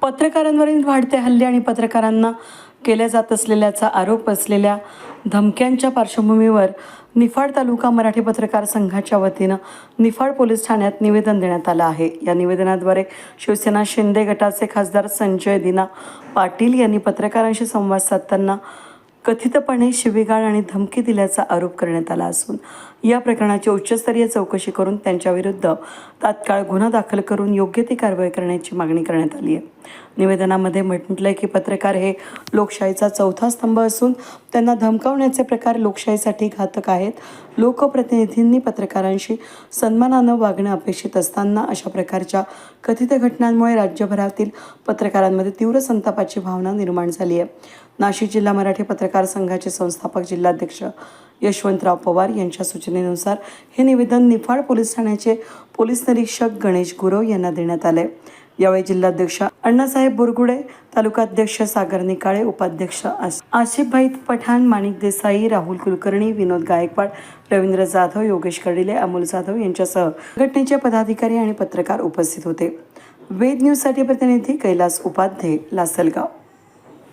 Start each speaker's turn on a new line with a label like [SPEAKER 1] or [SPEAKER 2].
[SPEAKER 1] पत्रकारांवरील वाढते हल्ले आणि पत्रकारांना केल्या जात असलेल्याचा आरोप असलेल्या धमक्यांच्या पार्श्वभूमीवर निफाड तालुका मराठी पत्रकार संघाच्या वतीनं निफाड पोलीस ठाण्यात निवेदन देण्यात आलं आहे। या निवेदनाद्वारे शिवसेना शिंदे गटाचे खासदार संजय दिना पाटील यांनी पत्रकारांशी संवाद साधताना कथितपणे शिवीगाळ आणि धमकी दिल्याचा आरोप करण्यात आला असून या प्रकरणाची उच्चस्तरीय चौकशी करून त्यांच्याविरुद्ध तात्काळ गुन्हा दाखल करून योग्य ती कारवाई करण्याची मागणी करण्यात आली आहे। निवेदनामध्ये म्हटलंय की पत्रकार हे लोकशाहीचा चौथा स्तंभ असून त्यांना धमकावण्याचे प्रकार लोकशाहीसाठी घातक आहेत। लोकप्रतिनिधींनी पत्रकारांशी सन्मानानं वागणं अपेक्षित असताना अशा प्रकारच्या कथित घटनांमुळे राज्यभरातील पत्रकारांमध्ये तीव्र संतापाची भावना निर्माण झाली आहे। नाशिक जिल्हा मराठी पत्रकार संघाचे संस्थापक जिल्हाध्यक्ष यशवंतराव पवार यांच्या सूचनेनुसार हे निवेदन निफाड पोलीस ठाण्याचे पोलीस निरीक्षक गणेश गुरव यांना देण्यात आले। यावेळी जिल्हाध्यक्ष अण्णासाहेब बुरगुडे, तालुकाध्यक्ष सागर निकाळे, उपाध्यक्ष आसिफभाई पठाण, माणिक देसाई, राहुल कुलकर्णी, विनोद गायकवाड, रवींद्र जाधव, योगेश कर्डिले, अमोल जाधव यांच्यासह संघटनेचे पदाधिकारी आणि पत्रकार उपस्थित होते। वेद न्यूजसाठी प्रतिनिधी कैलास उपाध्ये, लासलगाव।